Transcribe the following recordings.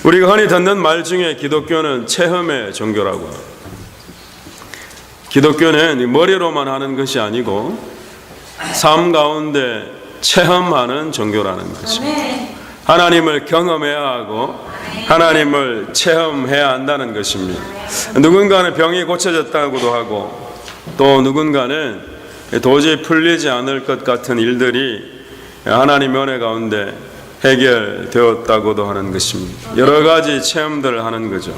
우리가 흔히 듣는 말 중에 기독교는 체험의 종교라고 합니다. 기독교는 머리로만 하는 것이 아니고 삶 가운데 체험하는 종교라는 것입니다. 하나님을 경험해야 하고 하나님을 체험해야 한다는 것입니다. 누군가는 병이 고쳐졌다고도 하고 또 누군가는 도저히 풀리지 않을 것 같은 일들이 하나님의 은혜 가운데 해결되었다고도 하는 것입니다. 여러 가지 체험들을 하는 거죠.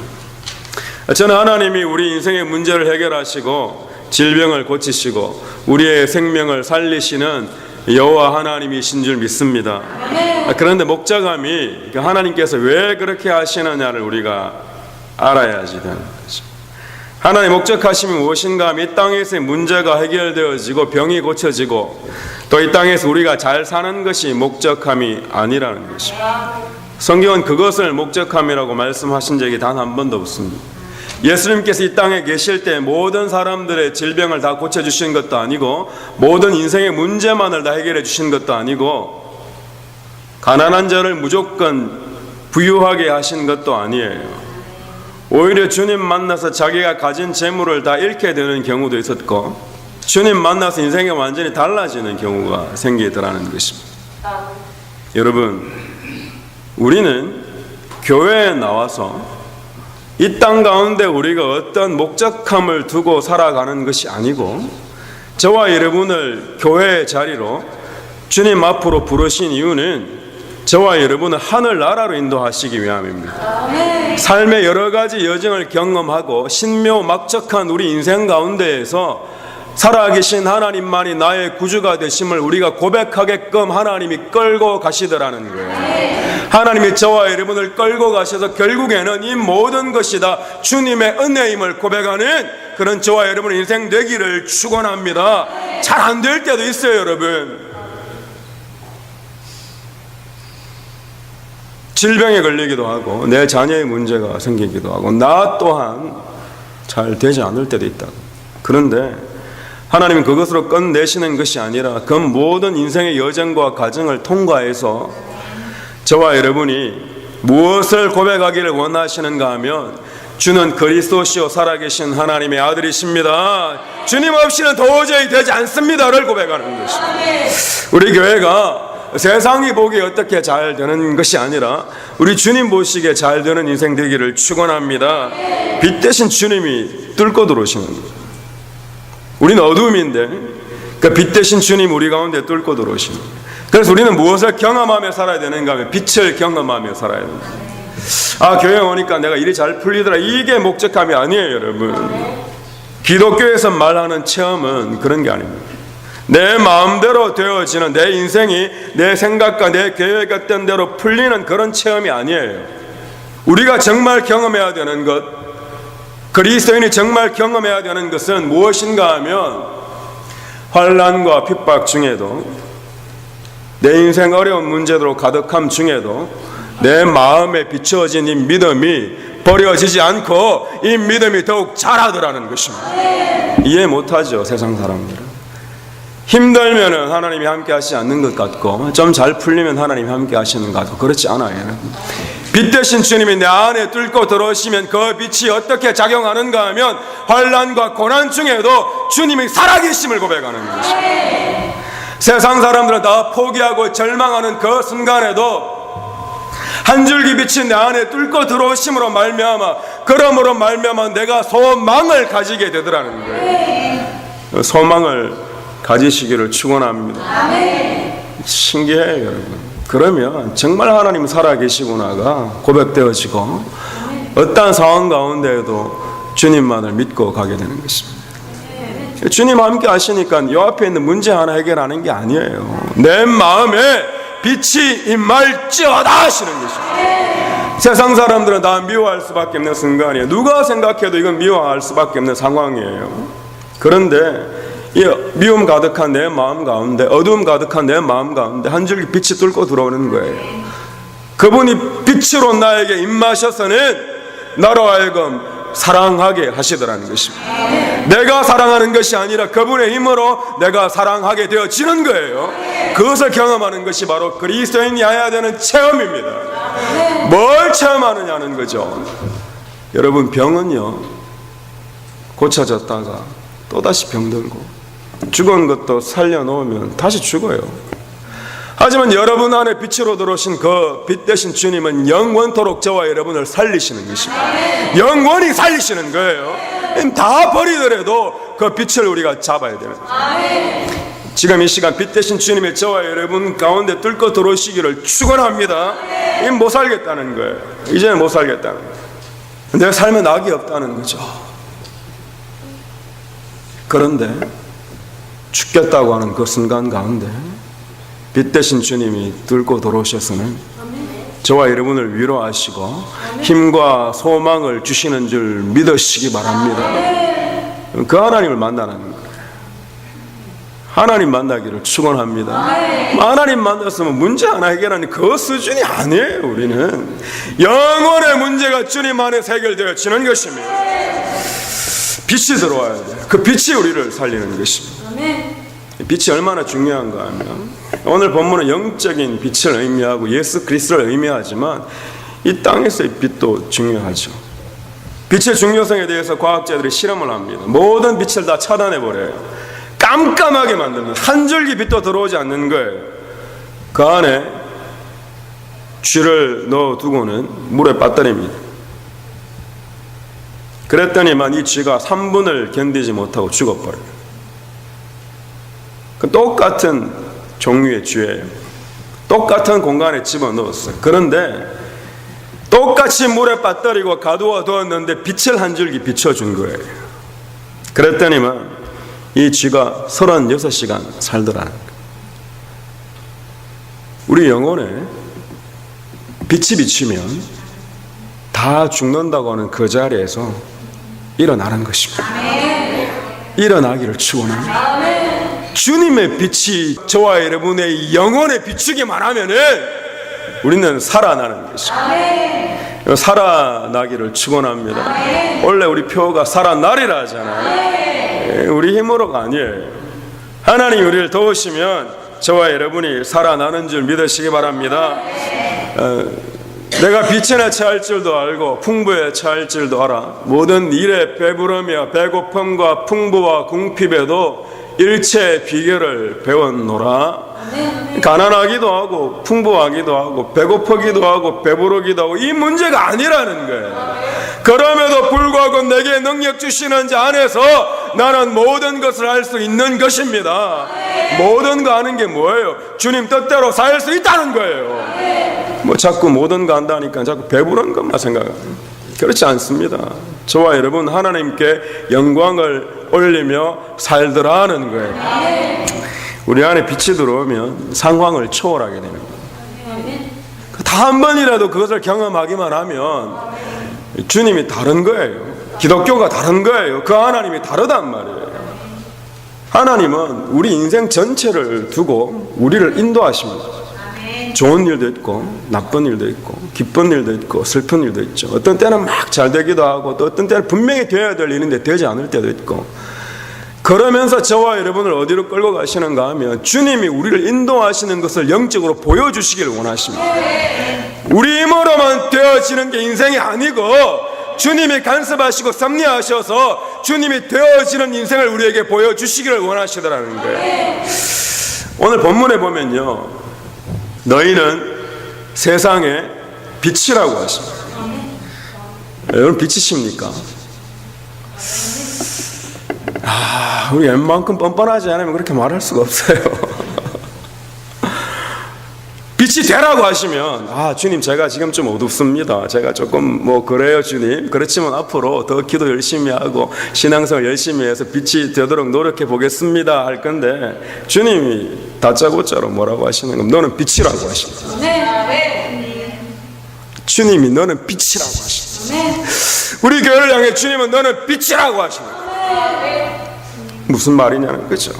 저는 하나님이 우리 인생의 문제를 해결하시고 질병을 고치시고 우리의 생명을 살리시는 여호와 하나님이신 줄 믿습니다. 그런데 목자감이 하나님께서 왜 그렇게 하시느냐를 우리가 알아야지 되는 거죠. 하나님 목적하심이 무엇인가 하면 이 땅에서의 문제가 해결되어지고 병이 고쳐지고 또 이 땅에서 우리가 잘 사는 것이 목적함이 아니라는 것입니다. 성경은 그것을 목적함이라고 말씀하신 적이 단 한 번도 없습니다. 예수님께서 이 땅에 계실 때 모든 사람들의 질병을 다 고쳐주신 것도 아니고 모든 인생의 문제만을 다 해결해 주신 것도 아니고 가난한 자를 무조건 부유하게 하신 것도 아니에요. 오히려 주님 만나서 자기가 가진 재물을 다 잃게 되는 경우도 있었고 주님 만나서 인생이 완전히 달라지는 경우가 생기더라는 것입니다. 여러분, 우리는 교회에 나와서 이 땅 가운데 우리가 어떤 목적함을 두고 살아가는 것이 아니고 저와 여러분을 교회의 자리로 주님 앞으로 부르신 이유는 저와 여러분을 하늘나라로 인도하시기 위함입니다. 삶의 여러 가지 여정을 경험하고 신묘막적한 우리 인생 가운데에서 살아계신 하나님만이 나의 구주가 되심을 우리가 고백하게끔 하나님이 끌고 가시더라는 거예요. 하나님이 저와 여러분을 끌고 가셔서 결국에는 이 모든 것이 다 주님의 은혜임을 고백하는 그런 저와 여러분의 인생 되기를 축원합니다. 잘 안 될 때도 있어요, 여러분. 질병에 걸리기도 하고 내 자녀의 문제가 생기기도 하고 나 또한 잘 되지 않을 때도 있다. 그런데 하나님은 그것으로 끝내시는 것이 아니라 그 모든 인생의 여정과 과정을 통과해서 저와 여러분이 무엇을 고백하기를 원하시는가 하면 주는 그리스도시요 살아계신 하나님의 아들이십니다. 주님 없이는 도저히 되지 않습니다를 고백하는 것입니다. 우리 교회가 세상이 보기에 어떻게 잘 되는 것이 아니라 우리 주님 보시기에 잘 되는 인생 되기를 축원합니다. 빛 대신 주님이 뚫고 들어오시는 거예요. 우리는 어둠인데 그 빛 대신 주님 우리 가운데 뚫고 들어오시는 거예요. 그래서 우리는 무엇을 경험하며 살아야 되는가 하면 빛을 경험하며 살아야 됩니다. 아, 교회 오니까 내가 일이 잘 풀리더라, 이게 목적함이 아니에요, 여러분. 기독교에서 말하는 체험은 그런 게 아닙니다. 내 마음대로 되어지는 내 인생이 내 생각과 내 계획했던 대로 풀리는 그런 체험이 아니에요. 우리가 정말 경험해야 되는 것, 그리스도인이 정말 경험해야 되는 것은 무엇인가 하면 환난과 핍박 중에도 내 인생 어려운 문제로 가득함 중에도 내 마음에 비추어진 이 믿음이 버려지지 않고 이 믿음이 더욱 자라더라는 것입니다. 이해 못하죠, 세상 사람들은. 힘들면은 하나님이 함께 하시지 않는 것 같고 좀 잘 풀리면 하나님이 함께 하시는 것 같고 그렇지 않아요. 빛 대신 주님이 내 안에 뚫고 들어오시면 그 빛이 어떻게 작용하는가 하면 환난과 고난 중에도 주님이 살아계심을 고백하는 것입니다. 세상 사람들은 다 포기하고 절망하는 그 순간에도 한 줄기 빛이 내 안에 뚫고 들어오심으로 말미암아 그러므로 말미암아 내가 소망을 가지게 되더라는 거예요. 소망을 가지시기를 축원합니다. 신기해요, 여러분. 그러면 정말 하나님 살아계시구나가 고백되어지고 어떠한 상황 가운데에도 주님만을 믿고 가게 되는 것입니다. 주님 함께 하시니까 요 앞에 있는 문제 하나 해결하는 게 아니에요. 내 마음에 빛이 임할지어다 하시는 것입니다. 세상 사람들은 다 미워할 수밖에 없는 순간이에요. 누가 생각해도 이건 미워할 수밖에 없는 상황이에요. 그런데 이 미움 가득한 내 마음 가운데, 어두움 가득한 내 마음 가운데 한 줄기 빛이 뚫고 들어오는 거예요. 그분이 빛으로 나에게 임하셔서는 나로 하여금 사랑하게 하시더라는 것입니다. 내가 사랑하는 것이 아니라 그분의 힘으로 내가 사랑하게 되어지는 거예요. 그것을 경험하는 것이 바로 그리스도인이 해야 되는 체험입니다. 뭘 체험하느냐는 거죠. 여러분, 병은요, 고쳐졌다가 또다시 병들고, 죽은 것도 살려놓으면 다시 죽어요. 하지만 여러분 안에 빛으로 들어오신 그 빛 대신 주님은 영원토록 저와 여러분을 살리시는 것입니다. 영원히 살리시는 거예요. 다 버리더라도 그 빛을 우리가 잡아야 됩니다. 지금 이 시간 빛 대신 주님의 저와 여러분 가운데 뚫고 들어오시기를 축원합니다. 이제 못 살겠다는 거예요. 이제는 못 살겠다는 거예요. 내가 삶에 낙이 없다는 거죠. 그런데 죽겠다고 하는 그 순간 가운데 빛 대신 주님이 뚫고 들어오셔서는 저와 여러분을 위로하시고 힘과 소망을 주시는 줄 믿으시기 바랍니다. 그 하나님을 만나는 거예요. 하나님 만나기를 축원합니다. 하나님 만났으면 문제 하나 해결하는 그 수준이 아니에요. 우리는 영혼의 문제가 주님 안에서 해결되어지는 것입니다. 빛이 들어와야 돼요. 그 빛이 우리를 살리는 것입니다. 빛이 얼마나 중요한가 하면 오늘 본문은 영적인 빛을 의미하고 예수 그리스도를 의미하지만 이 땅에서의 빛도 중요하죠. 빛의 중요성에 대해서 과학자들이 실험을 합니다. 모든 빛을 다 차단해버려요. 깜깜하게 만듭니다. 한 줄기 빛도 들어오지 않는 거예요. 그 안에 쥐를 넣어두고는 물에 빠뜨립니다. 그랬더니만 이 쥐가 3분을 견디지 못하고 죽어버려요. 그 똑같은 종류의 쥐예요. 똑같은 공간에 집어넣었어요. 그런데 똑같이 물에 빠뜨리고 가두어 두었는데 빛을 한 줄기 비춰준 거예요. 그랬더니만 이 쥐가 36시간 살더라는 거예요. 우리 영혼에 빛이 비치면 다 죽는다고 하는 그 자리에서 일어나는 것입니다. 일어나기를 축원합니다. 주님의 빛이 저와 여러분의 영혼에 비추기만 하면은 우리는 살아나는 것입니다. 살아나기를 축원합니다. 원래 우리 표가 살아나리라 하잖아요. 우리 힘으로가 아니에요. 하나님이 우리를 도우시면 저와 여러분이 살아나는 줄 믿으시기 바랍니다. 내가 빛에 처할 줄도 알고 풍부에 처할 줄도 알아. 모든 일에 배부르며 배고픔과 풍부와 궁핍에도 일체의 비결을 배웠노라. 가난하기도 하고 풍부하기도 하고 배고프기도 하고 배부르기도 하고 이 문제가 아니라는 거예요. 그럼에도 불구하고 내게 능력 주시는 자 안에서 나는 모든 것을 할 수 있는 것입니다. 모든 거 하는 게 뭐예요? 주님 뜻대로 살 수 있다는 거예요. 뭐 자꾸 모든 거 한다니까 자꾸 배부른 것만 생각합니다. 그렇지 않습니다. 저와 여러분 하나님께 영광을 올리며 살더라 하는 거예요. 우리 안에 빛이 들어오면 상황을 초월하게 됩니다. 다 한 번이라도 그것을 경험하기만 하면 주님이 다른 거예요. 기독교가 다른 거예요. 그 하나님이 다르단 말이에요. 하나님은 우리 인생 전체를 두고 우리를 인도하십니다. 좋은 일도 있고 나쁜 일도 있고 기쁜 일도 있고 슬픈 일도 있죠. 어떤 때는 막 잘 되기도 하고 또 어떤 때는 분명히 되어야 될 일인데 되지 않을 때도 있고, 그러면서 저와 여러분을 어디로 끌고 가시는가 하면 주님이 우리를 인도하시는 것을 영적으로 보여주시기를 원하십니다. 우리 힘으로만 되어지는 게 인생이 아니고 주님이 간섭하시고 섭리하셔서 주님이 되어지는 인생을 우리에게 보여주시기를 원하시더라는 거예요. 오늘 본문에 보면요, 너희는 세상의 빛이라고 하십니다. 여러분 빛이십니까? 우리 웬만큼 뻔뻔하지 않으면 그렇게 말할 수가 없어요. 빛이 되라고 하시면 주님 제가 지금 좀 어둡습니다. 제가 조금 그래요 주님. 그렇지만 앞으로 더 기도 열심히 하고 신앙생활 열심히 해서 빛이 되도록 노력해 보겠습니다 할 건데 주님이 다짜고짜로 뭐라고 하시는 건 너는 빛이라고 하십니다. 주님이 너는 빛이라고 하십니다. 우리 교회를 향해 주님은 너는 빛이라고 하십니다. 무슨 말이냐는 거죠.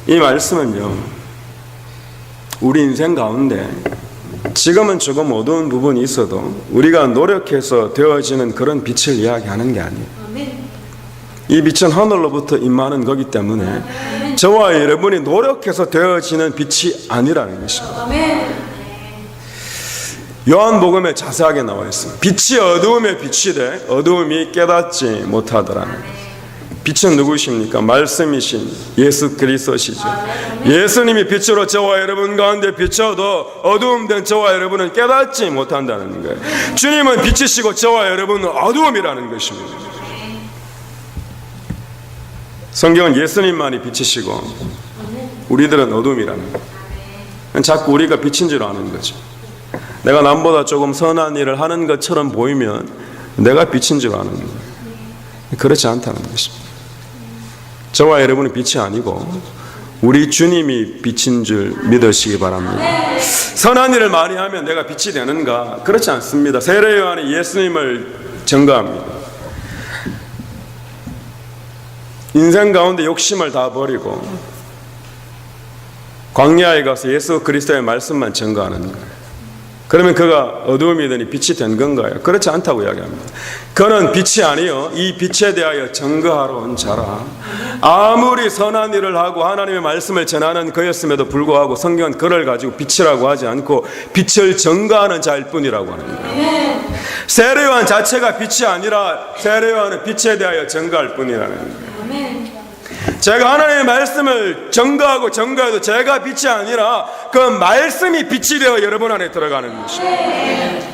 이 말씀은요, 우리 인생 가운데 지금은 조금 어두운 부분이 있어도 우리가 노력해서 되어지는 그런 빛을 이야기하는 게 아니에요. 이 빛은 하늘로부터 임하는 거기 때문에 저와 여러분이 노력해서 되어지는 빛이 아니라는 것입니다. 요한복음에 자세하게 나와 있습니다. 빛이 어두움에 빛이 돼 어두움이 깨닫지 못하더라는. 빛은 누구십니까? 말씀이신 예수 그리스도시죠. 예수님이 빛으로 저와 여러분 가운데 비춰도 어두움된 저와 여러분은 깨닫지 못한다는 거예요. 주님은 빛이시고 저와 여러분은 어두움이라는 것입니다. 성경은 예수님만이 빛이시고 우리들은 어두움이라는 거예요. 자꾸 우리가 빛인 줄 아는 거죠. 내가 남보다 조금 선한 일을 하는 것처럼 보이면 내가 빛인 줄 아는 거예요. 그렇지 않다는 것입니다. 저와 여러분은 빛이 아니고 우리 주님이 빛인 줄 믿으시기 바랍니다. 선한 일을 많이 하면 내가 빛이 되는가? 그렇지 않습니다. 세례 요한이 예수님을 증거합니다. 인생 가운데 욕심을 다 버리고 광야에 가서 예수 그리스도의 말씀만 증거하는 거예요. 그러면 그가 어두움이 되니 빛이 된 건가요? 그렇지 않다고 이야기합니다. 그는 빛이 아니요 이 빛에 대하여 증거하러 온 자라. 아무리 선한 일을 하고 하나님의 말씀을 전하는 그였음에도 불구하고 성경은 그를 가지고 빛이라고 하지 않고 빛을 증거하는 자일 뿐이라고 하는 거예요. 세례요한 자체가 빛이 아니라 세례요한은 빛에 대하여 증거할 뿐이라는 거예요. 제가 하나님의 말씀을 증거하고 증거해도 제가 빛이 아니라 그 말씀이 빛이 되어 여러분 안에 들어가는 것입니다.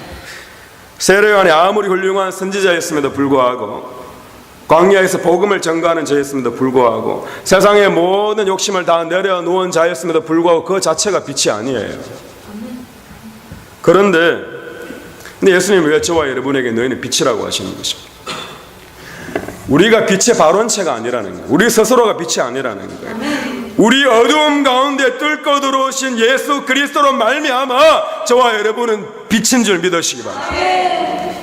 세례요한이 아무리 훌륭한 선지자였음에도 불구하고 광야에서 복음을 전가하는 자였음에도 불구하고 세상의 모든 욕심을 다 내려놓은 자였음에도 불구하고 그 자체가 빛이 아니에요. 그런데 예수님이 왜 저와 여러분에게 너희는 빛이라고 하시는 것입니다. 우리가 빛의 발원체가 아니라는 거예요. 우리 스스로가 빛이 아니라는 거예요. 우리 어두움 가운데 뚫고 들어오신 예수 그리스도로 말미암아 저와 여러분은 빛인 줄 믿으시기 바랍니다.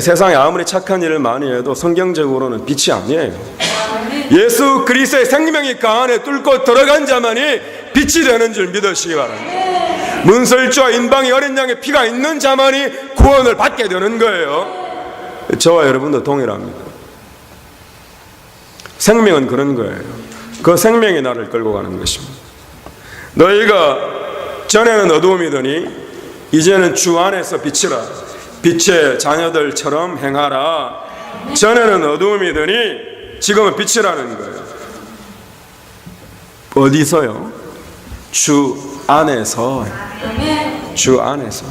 세상에 아무리 착한 일을 많이 해도 성경적으로는 빛이 아니에요. 예수 그리스도의 생명이 그 안에 뚫고 들어간 자만이 빛이 되는 줄 믿으시기 바랍니다. 문설주와 인방의 어린 양의 피가 있는 자만이 구원을 받게 되는 거예요. 저와 여러분도 동일합니다. 생명은 그런 거예요. 그 생명이 나를 끌고 가는 것입니다. 너희가 전에는 어두움이더니 이제는 주 안에서 빛이라. 빛의 자녀들처럼 행하라. 전에는 어두움이더니 지금은 빛이라는 거예요. 어디서요? 주 안에서. 주 안에서.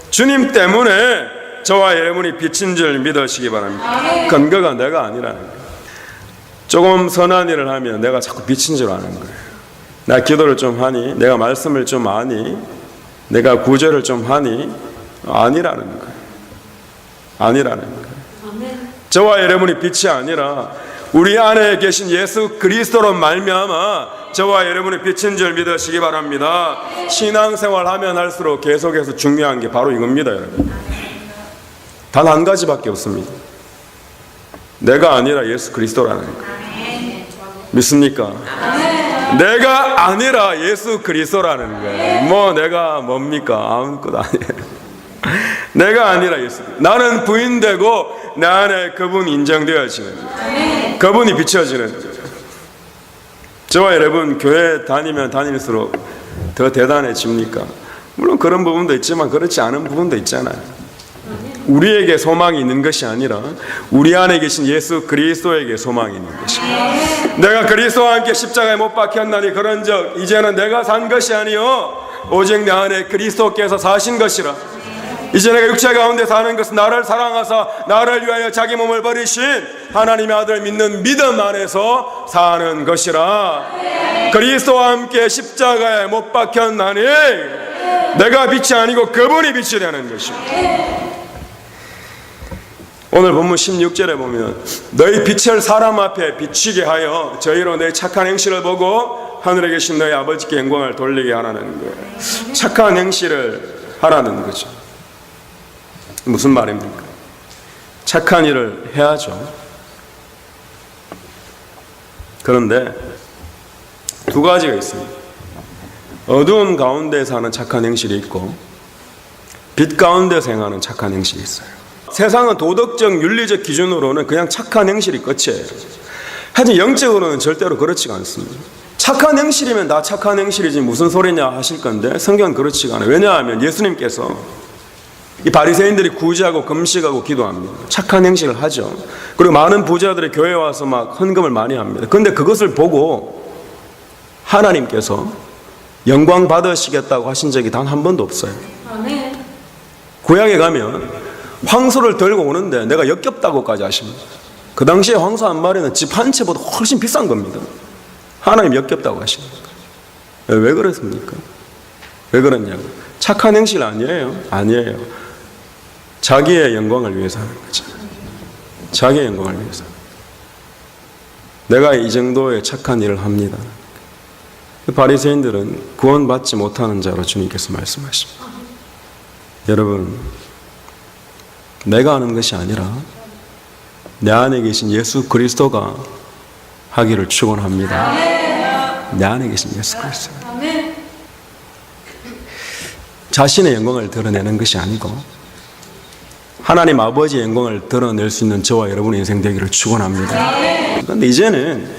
주님 때문에 저와 여러분이 빛인 줄 믿으시기 바랍니다. 근거가 내가 아니라는 거예요. 조금 선한 일을 하면 내가 자꾸 빛인 줄 아는 거예요. 나 기도를 좀 하니, 내가 말씀을 좀 아니, 내가 구제를 좀 하니, 아니라는 거예요. 아니라는 거예요. 저와 여러분이 빛이 아니라 우리 안에 계신 예수 그리스도로 말미암아 저와 여러분이 빛인 줄 믿으시기 바랍니다. 신앙생활 하면 할수록 계속해서 중요한 게 바로 이겁니다, 여러분. 단 한 가지밖에 없습니다. 내가 아니라 예수 그리스도라는 거예요. 믿습니까? 내가 아니라 예수 그리스도라는 거예요. 뭐 내가 뭡니까? 아무것도 아니에요. 내가 아니라 예수. 나는 부인되고 내 안에 그분이 인정되어지는 거예요. 그분이 비춰지는 거예요. 저와 여러분 교회 다니면 다닐수록 더 대단해집니까? 물론 그런 부분도 있지만 그렇지 않은 부분도 있잖아요. 우리에게 소망이 있는 것이 아니라 우리 안에 계신 예수 그리스도에게 소망이 있는 것입니다. 내가 그리스도와 함께 십자가에 못 박혔나니 그런즉 이제는 내가 산 것이 아니요 오직 내 안에 그리스도께서 사신 것이라. 이제 내가 육체 가운데 사는 것은 나를 사랑하사 나를 위하여 자기 몸을 버리신 하나님의 아들 믿는 믿음 안에서 사는 것이라. 그리스도와 함께 십자가에 못 박혔나니 내가 빛이 아니고 그분이 빛이 되는 것입니다. 오늘 본문 16절에 보면 너희 빛을 사람 앞에 비치게 하여 저희로 너희 착한 행실을 보고 하늘에 계신 너희 아버지께 영광을 돌리게 하라는 거예요. 착한 행실을 하라는 거죠. 무슨 말입니까? 착한 일을 해야죠. 그런데 두 가지가 있습니다. 어두운 가운데서 하는 착한 행실이 있고 빛 가운데서 행하는 착한 행실이 있어요. 세상은 도덕적 윤리적 기준으로는 그냥 착한 행실이 끝이에요. 하지만 영적으로는 절대로 그렇지가 않습니다. 착한 행실이면 다 착한 행실이지 무슨 소리냐 하실 건데 성경은 그렇지가 않아요. 왜냐하면 예수님께서 이 바리새인들이 구제하고 금식하고 기도합니다. 착한 행실을 하죠. 그리고 많은 부자들이 교회에 와서 막 헌금을 많이 합니다. 그런데 그것을 보고 하나님께서 영광 받으시겠다고 하신 적이 단 한 번도 없어요. 구약에 가면 황소를 들고 오는데 내가 역겹다고까지 하십니다. 그 당시에 황소 한 마리는 집 한 채보다 훨씬 비싼 겁니다. 하나님 역겹다고 하십니다. 왜 그랬습니까? 왜 그랬냐고. 착한 행실 아니에요. 아니에요. 자기의 영광을 위해서 하는 거죠. 자기의 영광을 위해서. 내가 이 정도의 착한 일을 합니다. 바리새인들은 구원받지 못하는 자로 주님께서 말씀하십니다. 여러분, 내가 하는 것이 아니라 내 안에 계신 예수 그리스도가 하기를 축원합니다. 내 안에 계신 예수 그리스도. 자신의 영광을 드러내는 것이 아니고 하나님 아버지의 영광을 드러낼 수 있는 저와 여러분의 인생 되기를 축원합니다. 그런데 이제는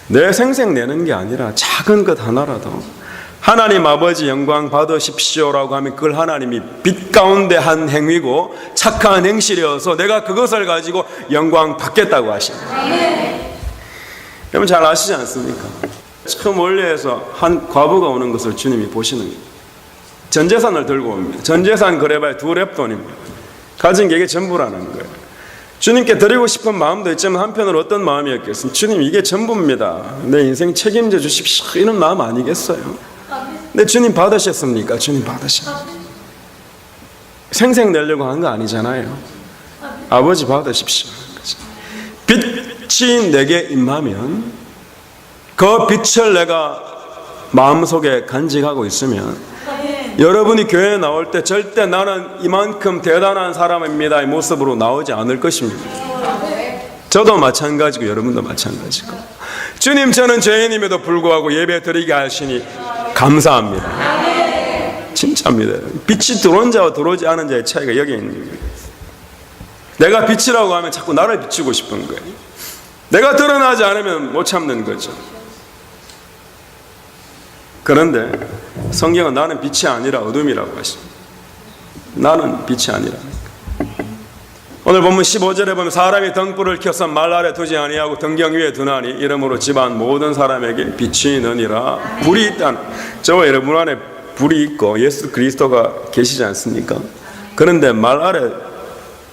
내 생색내는 게 아니라 작은 것 하나라도 하나님 아버지 영광 받으십시오라고 하면 그걸 하나님이 빛 가운데 한 행위고 착한 행실이어서 내가 그것을 가지고 영광 받겠다고 하십니다. 여러분 잘 아시지 않습니까? 저 멀리에서 한 과부가 오는 것을 주님이 보시는 거예요. 전 재산을 들고 옵니다. 전 재산 그래봐야 2랩돈입니다. 가진 게 이게 전부라는 거예요. 주님께 드리고 싶은 마음도 있지만 한편으로 어떤 마음이었겠습니까? 주님 이게 전부입니다. 내 인생 책임져 주십시오. 이런 마음 아니겠어요? 근데 주님 받으셨습니까? 주님 받으셨습니다. 생색 내려고 한 거 아니잖아요. 아버지 받으십시오. 빛이 내게 임하면 그 빛을 내가 마음속에 간직하고 있으면 여러분이 교회에 나올 때 절대 나는 이만큼 대단한 사람입니다 이 모습으로 나오지 않을 것입니다. 저도 마찬가지고 여러분도 마찬가지고 주님 저는 죄인임에도 불구하고 예배 드리게 하시니 감사합니다. 진짜입니다. 빛이 들어온 자와 들어오지 않은 자의 차이가 여기 있는 거예요. 내가 빛이라고 하면 자꾸 나를 비추고 싶은 거예요. 내가 드러나지 않으면 못 참는 거죠. 그런데 성경은 나는 빛이 아니라 어둠이라고 하십니다. 나는 빛이 아니라. 오늘 본문 15절에 보면 사람이 등불을 켜서 말 아래 두지 아니하고 등경 위에 두나니 이러므로 집안 모든 사람에게 빛이 있느니라. 불이 있다는, 저와 여러분 안에 불이 있고 예수 그리스도가 계시지 않습니까? 그런데 말 아래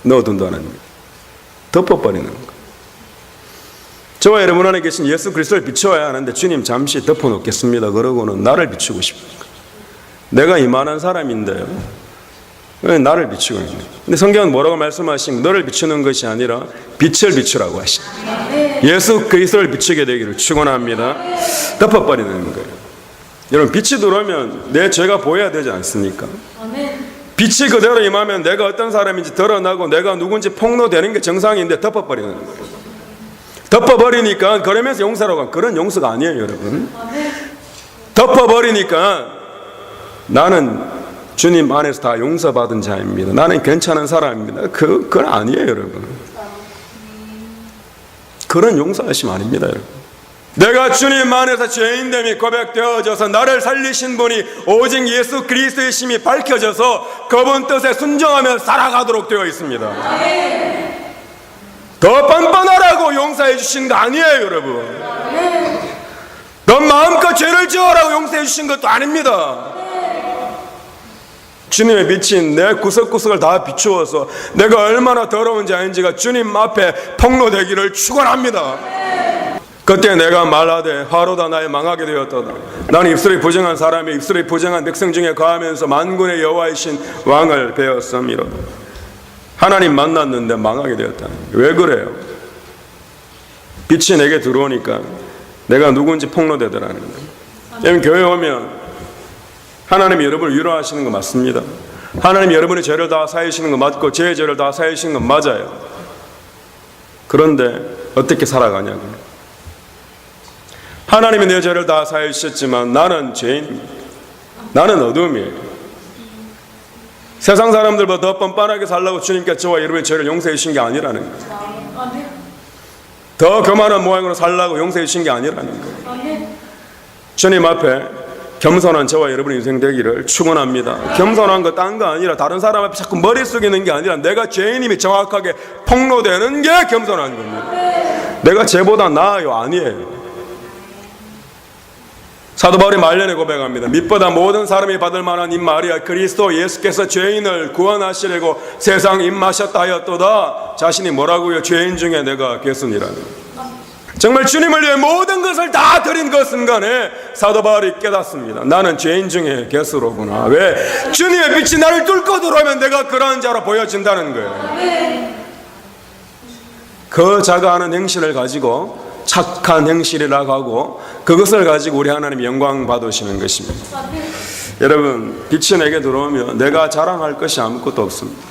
넣어둔다는 거예요. 덮어버리는 거예요. 저와 여러분 안에 계신 예수 그리스도를 비추어야 하는데 주님 잠시 덮어놓겠습니다. 그러고는 나를 비추고 싶은 거예요. 내가 이만한 사람인데요. 왜 나를 비추고 있는 거예요? 근데 성경은 뭐라고 말씀하신 너를 비추는 것이 아니라 빛을 비추라고 하십니다. 예수 그리스도를 비추게 되기를 축원합니다. 덮어버리는 거예요. 여러분 빛이 들어오면 내 죄가 보여야 되지 않습니까? 빛이 그대로 임하면 내가 어떤 사람인지 드러나고 내가 누군지 폭로되는 게 정상인데 덮어버리는 거예요. 덮어버리니까 그러면서 용서라고 하면 그런 용서가 아니에요 여러분. 덮어버리니까 나는 주님 안에서 다 용서받은 자입니다. 나는 괜찮은 사람입니다. 그건 아니에요 여러분. 그런 용서하심 아닙니다 여러분. 내가 주님 안에서 죄인됨이 고백되어져서 나를 살리신 분이 오직 예수 그리스도의 심이 밝혀져서 그분 뜻에 순종하며 살아가도록 되어 있습니다. 더 뻔뻔하라고 용서해 주신 거 아니에요 여러분. 너 마음껏 죄를 지어라고 용서해 주신 것도 아닙니다. 주님의 빛이 내 구석구석을 다 비추어서 내가 얼마나 더러운 자인지가 주님 앞에 폭로되기를 축원합니다. 그때 내가 말하되 화로다 나의 망하게 되었도다. 나는 입술이 부정한 사람이 입술이 부정한 백성 중에 거하면서 만군의 여호와이신 왕을 배웠음이로다. 하나님 만났는데 망하게 되었다. 왜 그래요? 빛이 내게 들어오니까 내가 누군지 폭로되더라는 거예요. 여러분 교회 오면 하나님이 여러분을 위로하시는 거 맞습니다. 하나님이 여러분의 죄를 다 사하시는 거 맞고 제 죄를 다 사하시는 건 맞아요. 그런데 어떻게 살아가냐고요. 하나님이 내 죄를 다 사하셨지만 나는 죄인입니다. 나는 어둠이에요. 세상 사람들보다 더 뻔뻔하게 살라고 주님께서 저와 여러분의 죄를 용서해 주신 게 아니라는 거예요. 더 교만한 모양으로 살라고 용서해 주신 게 아니라는 거예요. 주님 앞에 겸손한 저와 여러분의 인생 되기를 축원합니다. 겸손한 거 딴 거 아니라 다른 사람 앞에 자꾸 머리 숙이는 게 아니라 내가 죄인임이 정확하게 폭로되는 게 겸손한 겁니다. 내가 쟤보다 나아요? 아니에요. 사도 바울이 말년에 고백합니다. 밑보다 모든 사람이 받을 만한 임마리아 그리스도 예수께서 죄인을 구원하시려고 세상 임마셨다 하였도다. 자신이 뭐라고요? 죄인 중에 내가 괴순이라는. 정말 주님을 위해 모든 것을 다 드린 그 순간에 사도 바울이 깨닫습니다. 나는 죄인 중에 괴수로구나. 왜? 주님의 빛이 나를 뚫고 들어오면 내가 그러한 자로 보여진다는 거예요. 그 자가 하는 행실을 가지고 착한 행실이라고 하고 그것을 가지고 우리 하나님 영광 받으시는 것입니다. 여러분, 빛이 내게 들어오면 내가 자랑할 것이 아무것도 없습니다.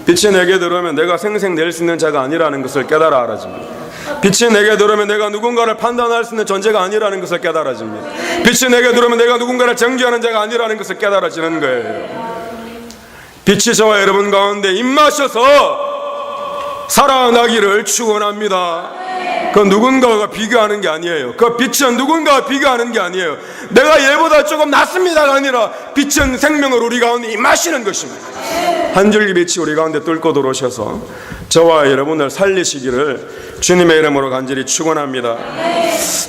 빛이 내게 들어오면 내가 생생낼 수 있는 자가 아니라는 것을 깨달아 알아집니다. 빛이 내게 들어오면 내가 누군가를 판단할 수 있는 존재가 아니라는 것을 깨달아집니다. 빛이 내게 들어오면 내가 누군가를 정죄하는 자가 아니라는 것을 깨달아지는 거예요. 빛이 저와 여러분 가운데 임마셔서 살아나기를 축원합니다. 그 누군가가 비교하는 게 아니에요. 그 빛은 누군가와 비교하는 게 아니에요. 내가 얘보다 조금 낫습니다가 아니라 빛은 생명을 우리 가운데 임하시는 것입니다. 한 줄기 빛이 우리 가운데 뚫고 들어오셔서 저와 여러분을 살리시기를 주님의 이름으로 간절히 축원합니다.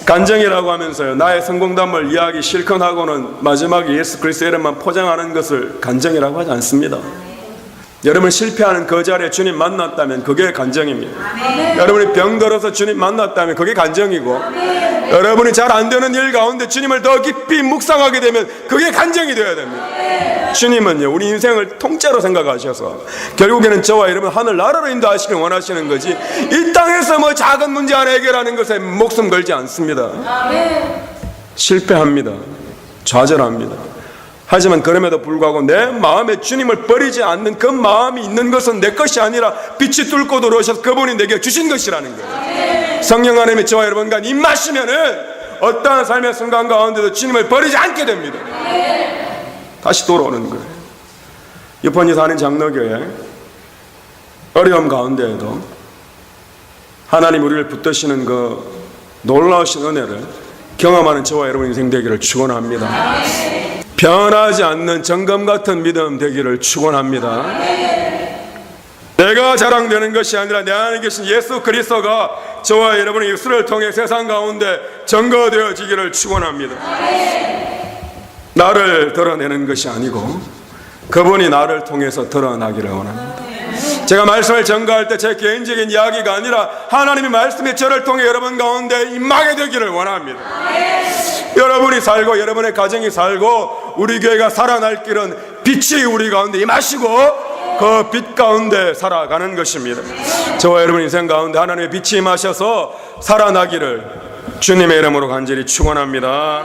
간증이라고 하면서요, 나의 성공담을 이야기 실컷 하고는 마지막에 예수 그리스도의 이름만 포장하는 것을 간증이라고 하지 않습니다. 여러분 실패하는 그 자리에 주님 만났다면 그게 간증입니다. 여러분이 병들어서 주님 만났다면 그게 간증이고, 여러분이 잘 안 되는 일 가운데 주님을 더 깊이 묵상하게 되면 그게 간증이 되어야 됩니다. 주님은요, 우리 인생을 통째로 생각하셔서 결국에는 저와 여러분 하늘 나라로 인도하시길 원하시는 거지, 이 땅에서 뭐 작은 문제 하나 해결하는 것에 목숨 걸지 않습니다. 실패합니다. 좌절합니다. 하지만 그럼에도 불구하고 내 마음에 주님을 버리지 않는 그 마음이 있는 것은 내 것이 아니라 빛이 뚫고 들어오셔서 그분이 내게 주신 것이라는 거예요. 성령 하나님이 저와 여러분과 임하시면은 어떠한 삶의 순간 가운데도 주님을 버리지 않게 됩니다. 다시 돌아오는 거예요. 유펀이 사는 장로교회 어려움 가운데에도 하나님 우리를 붙드시는 그 놀라우신 은혜를 경험하는 저와 여러분 인생 되기를 축원합니다. 변하지 않는 정금 같은 믿음 되기를 축원합니다. 내가 자랑되는 것이 아니라 내 안에 계신 예수 그리스도가 저와 여러분의 입술을 통해 세상 가운데 증거되어지기를 축원합니다. 나를 드러내는 것이 아니고 그분이 나를 통해서 드러나기를 원합니다. 제가 말씀을 전가할 때 제 개인적인 이야기가 아니라 하나님의 말씀이 저를 통해 여러분 가운데 임하게 되기를 원합니다. 여러분이 살고 여러분의 가정이 살고 우리 교회가 살아날 길은 빛이 우리 가운데 임하시고 그 빛 가운데 살아가는 것입니다. 저와 여러분 인생 가운데 하나님의 빛이 임하셔서 살아나기를 주님의 이름으로 간절히 축원합니다.